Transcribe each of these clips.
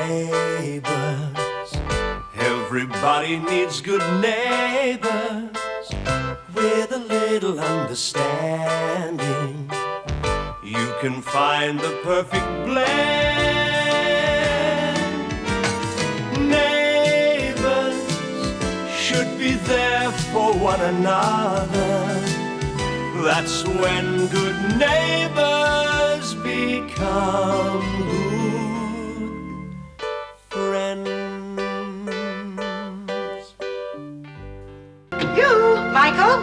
Neighbours, everybody needs good neighbours with a little understanding. You can find the perfect blend. Neighbours should be there for one another. That's when good neighbours become good friends. You, Michael?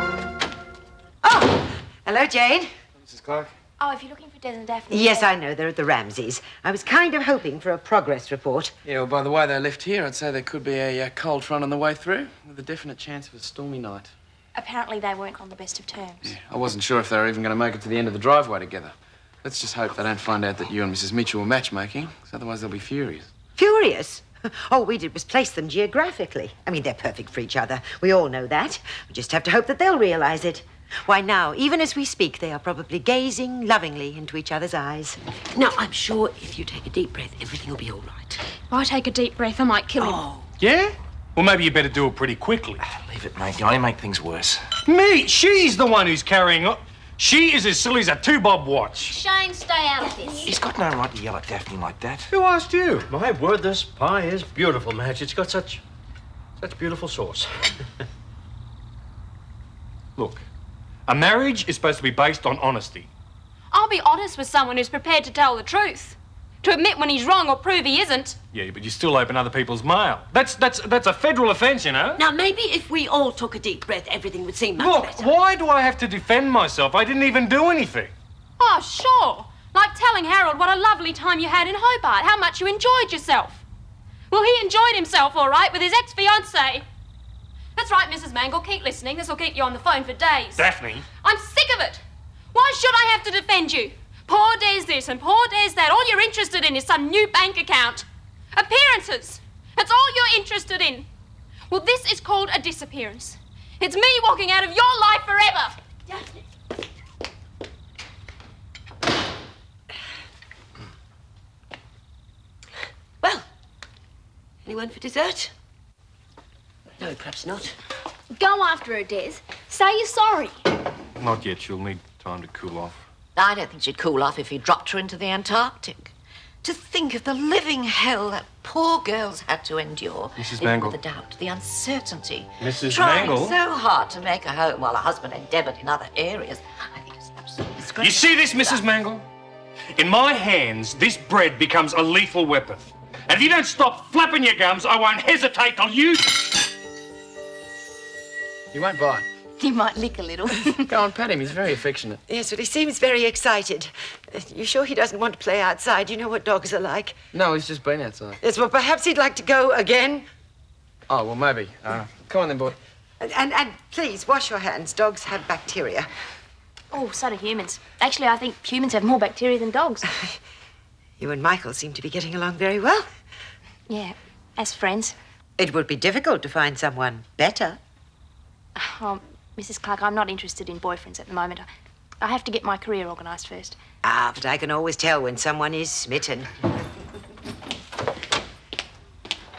Oh, hello, Jane. Mrs. Clarke? Oh, if you're looking for Des and Daphne... Yes, I know. They're at the Ramsays. I was kind of hoping for a progress report. Yeah, well, by the way they left here, I'd say there could be a cold front on the way through, with a definite chance of a stormy night. Apparently they weren't on the best of terms. Yeah, I wasn't sure if they were even going to make it to the end of the driveway together. Let's just hope they don't find out that you and Mrs. Mitchell were matchmaking, 'cause otherwise they'll be furious. Furious? All we did was place them geographically. I mean, they're perfect for each other. We all know that. We just have to hope that they'll realize it. Why, now, even as we speak, they are probably gazing lovingly into each other's eyes. Now, I'm sure if you take a deep breath, everything will be all right. If I take a deep breath, I might kill him. Oh. Yeah? Well, maybe you better do it pretty quickly. Leave it, mate. You only make things worse. Me? She's the one who's carrying on. She is as silly as a 2-bob watch. Shane, stay out of this. He's got no right to yell at Daphne like that. Who asked you? My word, this pie is beautiful, Madge. It's got such beautiful sauce. Look, a marriage is supposed to be based on honesty. I'll be honest with someone who's prepared to tell the truth. To admit when he's wrong or prove he isn't. Yeah, but you still open other people's mail. That's a federal offence, you know? Now, maybe if we all took a deep breath, everything would seem much Look, better. why do I have to defend myself? I didn't even do anything. Oh, sure. Like telling Harold what a lovely time you had in Hobart, how much you enjoyed yourself. Well, he enjoyed himself all right with his ex-fiancée. That's right, Mrs. Mangle, keep listening. This will keep you on the phone for days. Daphne? I'm sick of it. Why should I have to defend you? Poor Des this and poor Des that. All you're interested in is some new bank account. Appearances. That's all you're interested in. Well, this is called a disappearance. It's me walking out of your life forever. Well, anyone for dessert? No, perhaps not. Go after her, Des. Say you're sorry. Not yet. She'll need time to cool off. I don't think she'd cool off if he dropped her into the Antarctic. To think of the living hell that poor girl's had to endure. Mrs. Mangle. The doubt, the uncertainty. Mrs. Trying Mangle? so hard to make a home while her husband endeavoured in other areas. I think it's absolutely disgraceful. You see this, Mrs. Mangle? In my hands, this bread becomes a lethal weapon. And if you don't stop flapping your gums, I won't hesitate to use it. You won't bite. You might lick a little. Go on, pat him. He's very affectionate. Yes, but he seems very excited. You sure he doesn't want to play outside? You know what dogs are like. No, he's just been outside. Yes, well, perhaps he'd like to go again. Oh, well, maybe. Come on then, boy. And please, wash your hands. Dogs have bacteria. Oh, so do humans. Actually, I think humans have more bacteria than dogs. You and Michael seem to be getting along very well. Yeah, as friends. It would be difficult to find someone better. Oh, Mrs. Clarke, I'm not interested in boyfriends at the moment. I have to get my career organised first. Ah, but I can always tell when someone is smitten.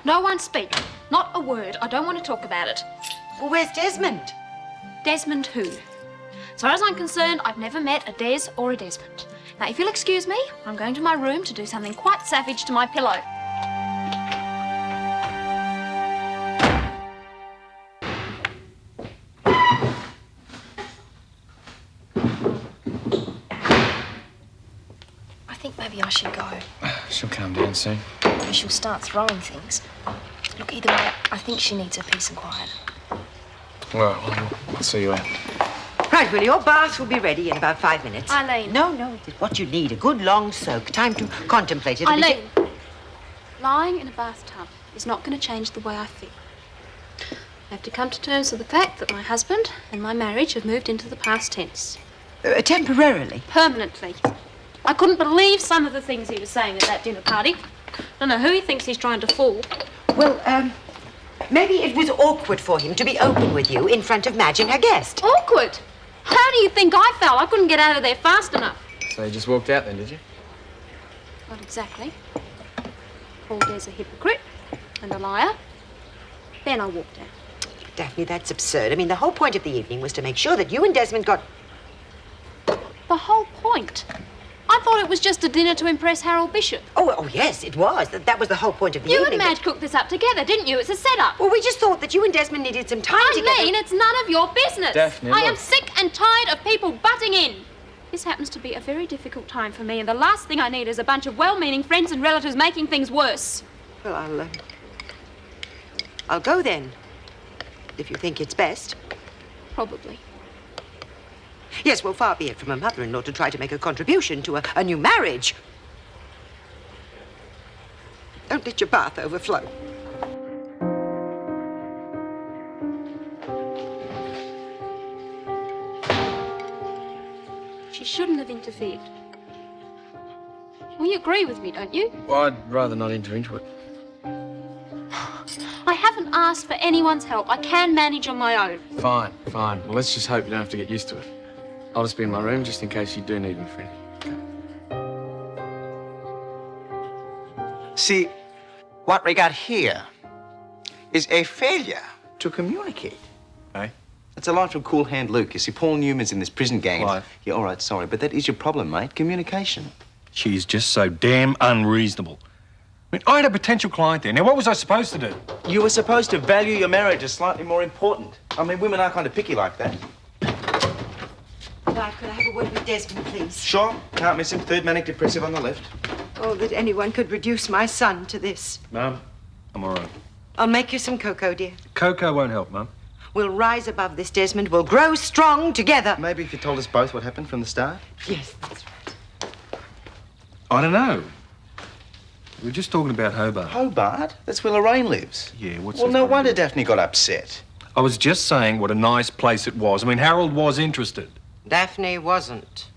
No one speak. Not a word. I don't want to talk about it. Well, where's Desmond? Desmond who? As far as I'm concerned, I've never met a Des or a Desmond. Now, if you'll excuse me, I'm going to my room to do something quite savage to my pillow. I think maybe I should go. She'll calm down soon. Or she'll start throwing things. Look, either way, I think she needs her peace and quiet. Well, I'll see you out. Right, well, your bath will be ready in about 5 minutes. Eileen. No, it is what you need. A good long soak. Time to contemplate it. Eileen, lying in a bathtub is not going to change the way I feel. I have to come to terms with the fact that my husband and my marriage have moved into the past tense. Temporarily? Permanently. I couldn't believe some of the things he was saying at that dinner party. I don't know who he thinks he's trying to fool. Well, maybe it was awkward for him to be open with you in front of Madge and her guest. Awkward? How do you think I felt? I couldn't get out of there fast enough. So you just walked out then, did you? Not exactly. called Des a hypocrite and a liar. Then I walked out. Daphne, that's absurd. I mean, the whole point of the evening was to make sure that you and Desmond got... The whole point? I thought it was just a dinner to impress Harold Bishop. Oh, yes, it was. That was the whole point of the You evening. and Madge cooked this up together, didn't you? It's a setup. Well, we just thought that you and Desmond needed some time together. I mean, it's none of your business. Daphne, I am look. sick and tired of people butting in. This happens to be a very difficult time for me, and the last thing I need is a bunch of well-meaning friends and relatives making things worse. Well, I'll go then, if you think it's best. Probably. Yes, well, far be it from a mother-in-law to try to make a contribution to a new marriage. Don't let your bath overflow. She shouldn't have interfered. Well, you agree with me, don't you? Well, I'd rather not enter into it. I haven't asked for anyone's help. I can manage on my own. Fine, fine. Well, let's just hope you don't have to get used to it. I'll just be in my room just in case you do need me for anything. See, what we got here is a failure to communicate. Eh? It's a line from Cool Hand Luke. You see, Paul Newman's in this prison gang. Right. Yeah, all right, sorry, but that is your problem, mate. Communication. She's just so damn unreasonable. I mean, I had a potential client there. Now, what was I supposed to do? You were supposed to value your marriage as slightly more important. I mean, women are kind of picky like that. Wife, could I have a word with Desmond, please? Sure, can't miss him. Third manic depressive on the left. Oh, that anyone could reduce my son to this. Mum, I'm all right. I'll make you some cocoa, dear. Cocoa won't help, Mum. We'll rise above this, Desmond. We'll grow strong together. Maybe if you told us both what happened from the start. Yes, that's right. I don't know. We were just talking about Hobart. Hobart? That's where Lorraine lives. Yeah, what's Well, that no got to wonder do- Daphne got upset. I was just saying what a nice place it was. I mean, Harold was interested. Daphne wasn't.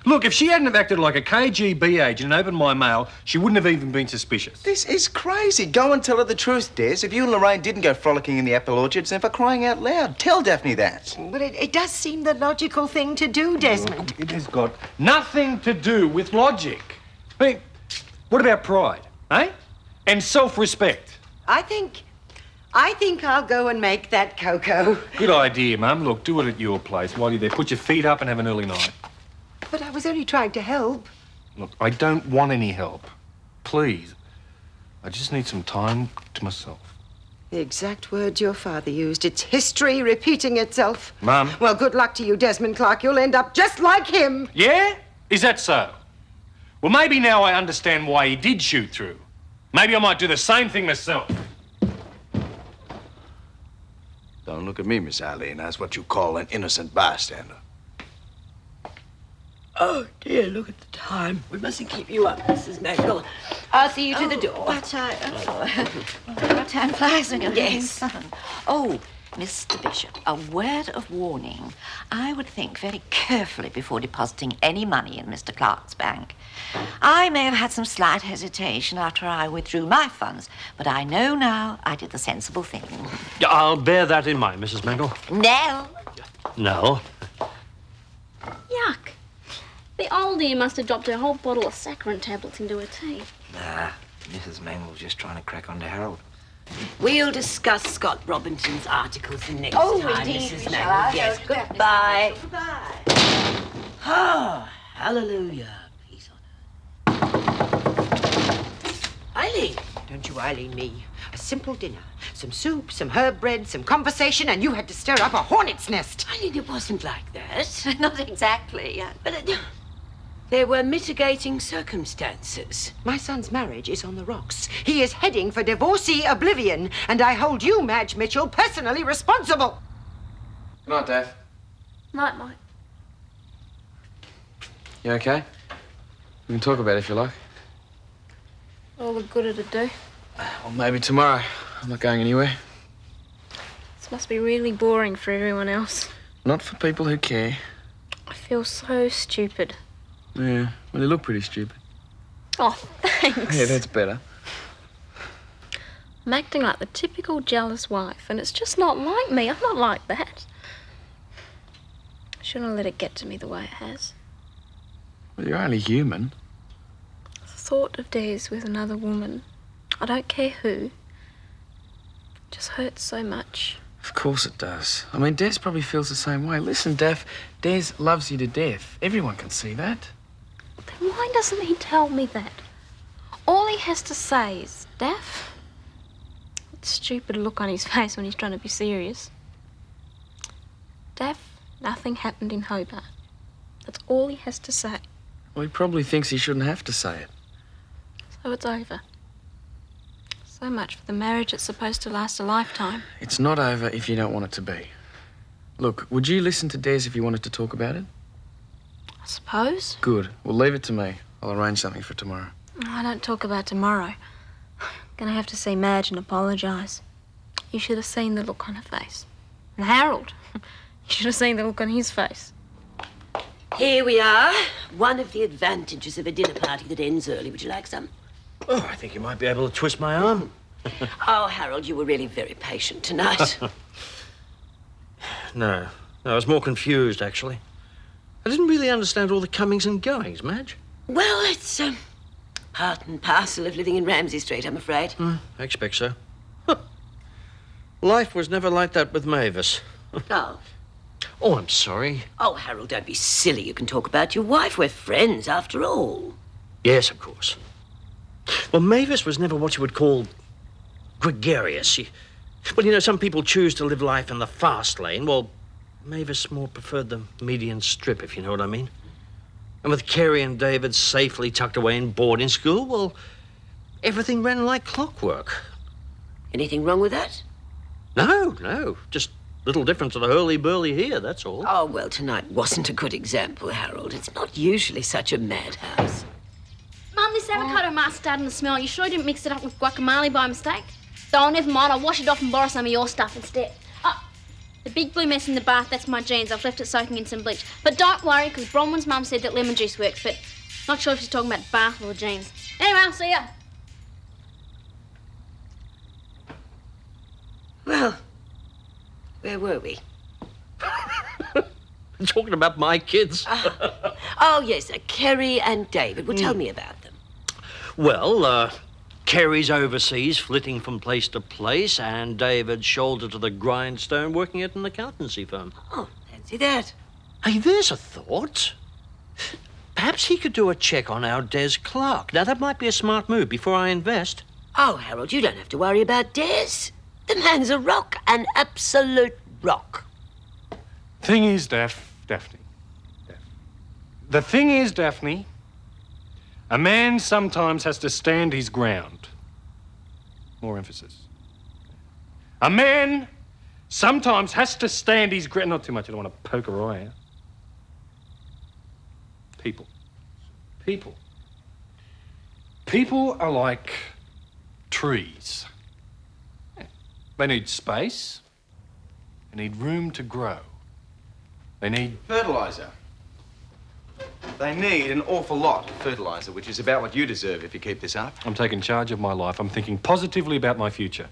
Look, if she hadn't have acted like a KGB agent and opened my mail, she wouldn't have even been suspicious. This is crazy. Go and tell her the truth, Des. If you and Lorraine didn't go frolicking in the apple orchards, then for crying out loud, tell Daphne that. But it does seem the logical thing to do, Desmond. It has got nothing to do with logic. I mean, what about pride, eh? And self-respect. I think I'll go and make that cocoa. Good idea, Mum. Look, do it at your place. While you're there, put your feet up and have an early night. But I was only trying to help. Look, I don't want any help. Please. I just need some time to myself. The exact words your father used. It's history repeating itself. Mum. Well, good luck to you, Desmond Clarke. You'll end up just like him. Yeah? Is that so? Well, maybe now I understand why he did shoot through. Maybe I might do the same thing myself. Don't look at me, Miss Eileen, as what you call an innocent bystander. Oh, dear, look at the time. We mustn't keep you up, Mrs. Mangle. I'll see you to the door. But time flies when you're having Yes. fun. Oh, Mr. Bishop, a word of warning. I would think very carefully before depositing any money in Mr. Clarke's bank. I may have had some slight hesitation after I withdrew my funds, but I know now I did the sensible thing. Yeah, I'll bear that in mind, Mrs. Mangle. Nell. No. Yuck. The old dear must have dropped a whole bottle of saccharin tablets into her tea. Nah, Mrs. Mangle's just trying to crack on to Harold. We'll discuss Scott Robinson's articles the next Oh, time, indeed, Mrs. we Mangle. shall. Yes, Goodbye. Ah, hallelujah. Peace on earth. Eileen. Don't you Eileen me. A simple dinner. Some soup, some herb bread, some conversation, and you had to stir up a hornet's nest. Eileen, it wasn't like that. Not exactly. But there were mitigating circumstances. My son's marriage is on the rocks. He is heading for divorcee oblivion, and I hold you, Madge Mitchell, personally responsible. Good night, Dave. Night, Mike. You okay? We can talk about it if you like. All the good it'd do. Well, maybe tomorrow. I'm not going anywhere. This must be really boring for everyone else. Not for people who care. I feel so stupid. Yeah, well, you look pretty stupid. Oh, thanks. Yeah, that's better. I'm acting like the typical jealous wife, and it's just not like me. I'm not like that. I shouldn't have let it get to me the way it has. Well, you're only human. thought of Des with another woman, I don't care who, just hurts so much. Of course it does. I mean, Des probably feels the same way. Listen, Daff, Des loves you to death. Everyone can see that. Then why doesn't he tell me that? All he has to say is, Daff, that stupid look on his face when he's trying to be serious. Daff, nothing happened in Hobart. That's all he has to say. Well, he probably thinks he shouldn't have to say it. So it's over. So much for the marriage that's supposed to last a lifetime. It's not over if you don't want it to be. Look, would you listen to Des if you wanted to talk about it? I suppose. Good. Well, leave it to me. I'll arrange something for tomorrow. I don't talk about tomorrow. I'm gonna have to see Madge and apologise. You should have seen the look on her face. And Harold, you should have seen the look on his face. Here we are. One of the advantages of a dinner party that ends early. Would you like some? Oh, I think you might be able to twist my arm. Oh, Harold, you were really very patient tonight. No, I was more confused, actually. I didn't really understand all the comings and goings, Madge. Well, it's part and parcel of living in Ramsay Street, I'm afraid. I expect so. Huh. Life was never like that with Mavis. Oh. Oh, I'm sorry. Oh, Harold, don't be silly. You can talk about your wife. We're friends, after all. Yes, of course. Well, Mavis was never what you would call gregarious. Well, you know, some people choose to live life in the fast lane. Well, Mavis more preferred the median strip, if you know what I mean. And with Kerry and David safely tucked away in boarding school, well, everything ran like clockwork. Anything wrong with that? No. Just a little different to the hurly-burly here, that's all. Oh, well, tonight wasn't a good example, Harold. It's not usually such a madhouse. Mum, this avocado mask's starting to smell. You sure you didn't mix it up with guacamole by mistake? Oh, never mind. I'll wash it off and borrow some of your stuff instead. Oh, the big blue mess in the bath, that's my jeans. I've left it soaking in some bleach. But don't worry, because Bronwyn's mum said that lemon juice works, but not sure if she's talking about bath or jeans. Anyway, I'll see ya. Well, where were we? Talking about my kids. Oh, yes, Kerry and David. Well, tell me about them. Well, Kerry's overseas, flitting from place to place, and David's shoulder to the grindstone, working at an accountancy firm. Oh, fancy that. Hey, there's a thought. Perhaps he could do a check on our Des Clarke. Now, that might be a smart move before I invest. Oh, Harold, you don't have to worry about Des. The man's a rock, an absolute rock. Thing is, Daphne. The thing is, Daphne, a man sometimes has to stand his ground. More emphasis. A man sometimes has to stand his ground. Not too much, I don't want to poke her eye out. People are like trees. They need space. They need room to grow. They need Fertiliser. They need an awful lot of fertiliser, which is about what you deserve if you keep this up. I'm taking charge of my life. I'm thinking positively about my future.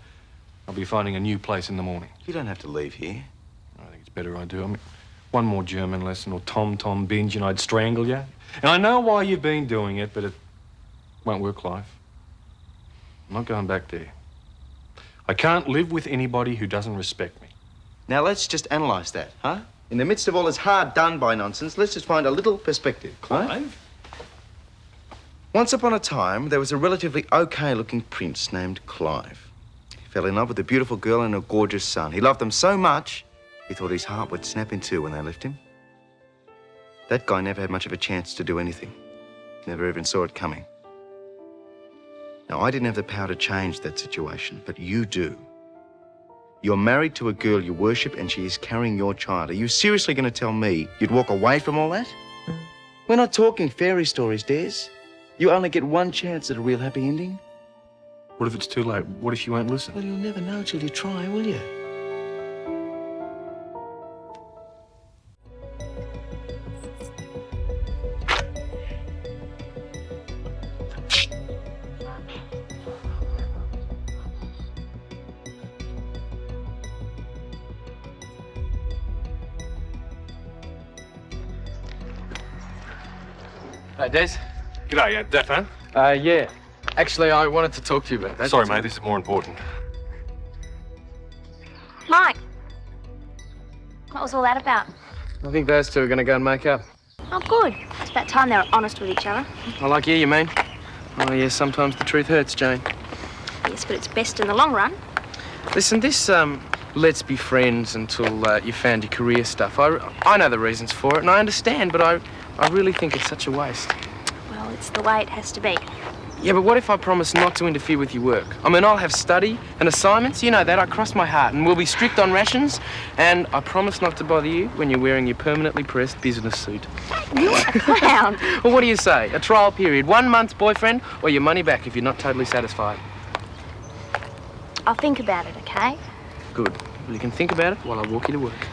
I'll be finding a new place in the morning. You don't have to leave here. I think it's better I do. I mean, one more German lesson or tom-tom binge and I'd strangle you. And I know why you've been doing it, but it won't work life. I'm not going back there. I can't live with anybody who doesn't respect me. Now, let's just analyse that, huh? In the midst of all this hard-done-by nonsense, let's just find a little perspective, right? Clive? Once upon a time, there was a relatively OK-looking prince named Clive. He fell in love with a beautiful girl and a gorgeous son. He loved them so much, he thought his heart would snap in two when they left him. That guy never had much of a chance to do anything. Never even saw it coming. Now, I didn't have the power to change that situation, but you do. You're married to a girl you worship and she is carrying your child. Are you seriously going to tell me you'd walk away from all that? We're not talking fairy stories, Des. You only get one chance at a real happy ending. What if it's too late? What if she won't listen? Well, you'll never know till you try, will you? Hey, Des. G'day, Stefan. Yeah. Actually, I wanted to talk to you about that. Sorry, mate, this is more important. Mike, what was all that about? I think those two are going to go and make up. Oh, good. It's about time they were honest with each other. I like you mean. Oh, yeah, sometimes the truth hurts, Jane. Yes, but it's best in the long run. Listen, this, let's be friends until you found your career stuff, I know the reasons for it, and I understand, but I really think it's such a waste. Well, it's the way it has to be. Yeah, but what if I promise not to interfere with your work? I mean, I'll have study and assignments, you know that, I cross my heart, and we'll be strict on rations, and I promise not to bother you when you're wearing your permanently pressed business suit. You're a clown. Well, what do you say? A trial period, 1 month's boyfriend, or your money back if you're not totally satisfied? I'll think about it, okay? Good. Well, you can think about it while I walk you to work.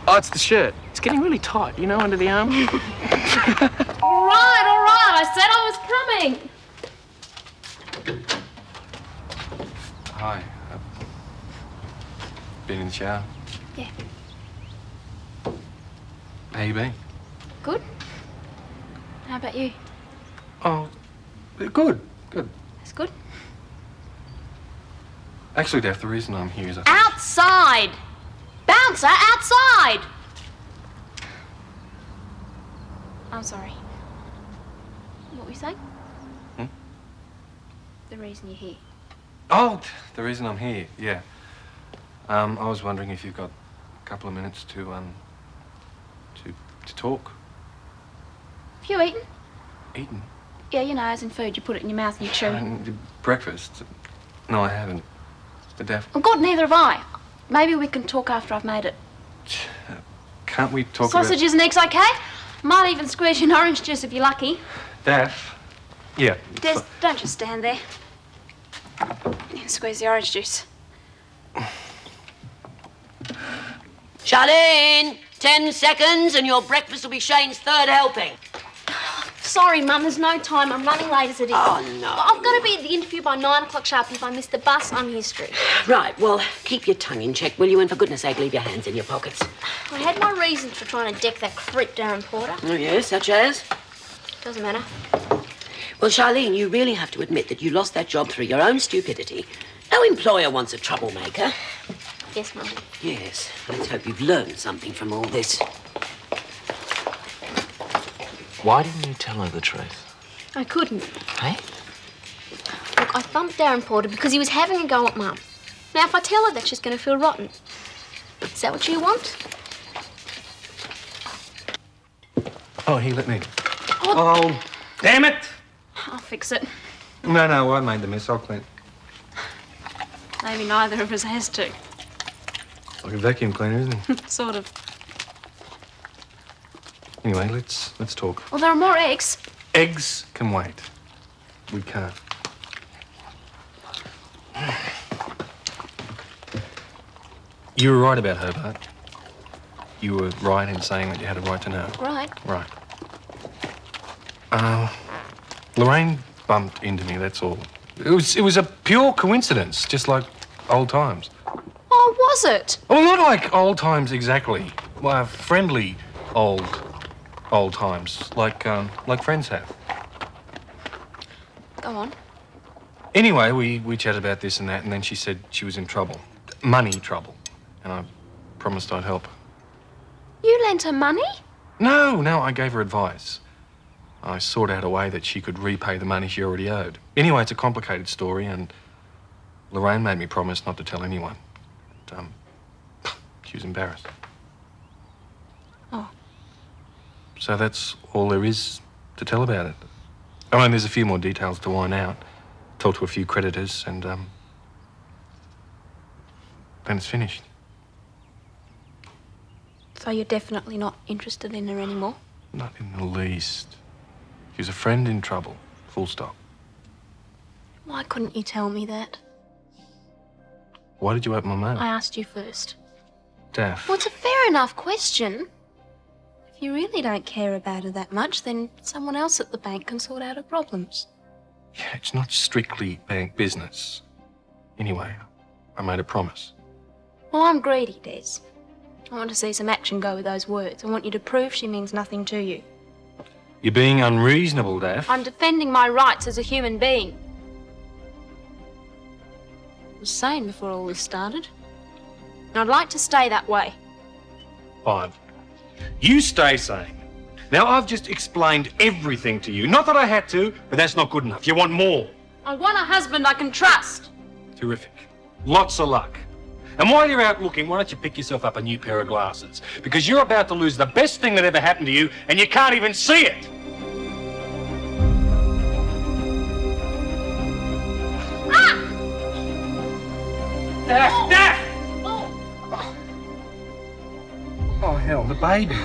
Oh, it's the shirt. It's getting really tight, you know, under the arm. All right, I said I was coming. Hi. Been in the shower? Yeah. How you been? Good. How about you? Oh, good. That's good. Actually, Daph, the reason I'm here is Outside! Bouncer, outside! I'm sorry. What were you saying? Hmm? The reason you're here. Oh, the reason I'm here, yeah. I was wondering if you've got a couple of minutes to talk. Have you eaten? Eaten? Yeah, you know, as in food. You put it in your mouth and you chew. Breakfast? No, I haven't. But Daph, Oh, good, neither have I. Maybe we can talk after I've made it. can't we talk Sausages and eggs, okay? Might even squeeze you an orange juice if you're lucky. Daph? Yeah. Des, don't just stand there. You can squeeze the orange juice. Charlene, 10 seconds and your breakfast will be Shane's third helping. Sorry, Mum, there's no time. I'm running late as it is. Oh, no. I've got to be at the interview by 9 o'clock sharp. If I miss the bus, I'm history. Right, well, keep your tongue in check, will you? And for goodness sake, leave your hands in your pockets. I had my reasons for trying to deck that creep Darren Porter. Oh, yes, such as? Doesn't matter. Well, Charlene, you really have to admit that you lost that job through your own stupidity. No employer wants a troublemaker. Yes, Mum. Yes, let's hope you've learned something from all this. Why didn't you tell her the truth? I couldn't. Hey? Look, I thumped Darren Porter because he was having a go at Mum. Now, if I tell her that, she's going to feel rotten. Is that what you want? Oh, here, let me. Oh, damn it! I'll fix it. No, I made the mess. I'll clean. Maybe neither of us has to. Like a vacuum cleaner, isn't it? Sort of. Anyway, let's talk. Well, there are more eggs. Eggs can wait. We can't. You were right about Hobart. You were right in saying that you had a right to know. right. Right. Lorraine bumped into me, that's all. It was a pure coincidence, just like old times. Oh, was it? Well, not like old times exactly. Well, friendly old times, like friends have. Go on. Anyway, we chatted about this and that, and then she said she was in trouble. Money trouble. And I promised I'd help. You lent her money? No, I gave her advice. I sought out a way that she could repay the money she already owed. Anyway, it's a complicated story, and Lorraine made me promise not to tell anyone. But, she was embarrassed. Oh. So that's all there is to tell about it. I mean, there's a few more details to iron out. Talk to a few creditors, and, then it's finished. So you're definitely not interested in her anymore? Not in the least. She was a friend in trouble. Full stop. Why couldn't you tell me that? Why did you open my mail? I asked you first. Daph. Well, it's a fair enough question. If you really don't care about her that much, then someone else at the bank can sort out her problems. Yeah, it's not strictly bank business. Anyway, I made a promise. Well, I'm greedy, Des. I want to see some action go with those words. I want you to prove she means nothing to you. You're being unreasonable, Daff. I'm defending my rights as a human being. I was sane before all this started. And I'd like to stay that way. Fine. You stay sane. Now, I've just explained everything to you. Not that I had to, but that's not good enough. You want more. I want a husband I can trust. Terrific. Lots of luck. And while you're out looking, why don't you pick yourself up a new pair of glasses? Because you're about to lose the best thing that ever happened to you, and you can't even see it. Daff! Daff! Oh, hell, the baby.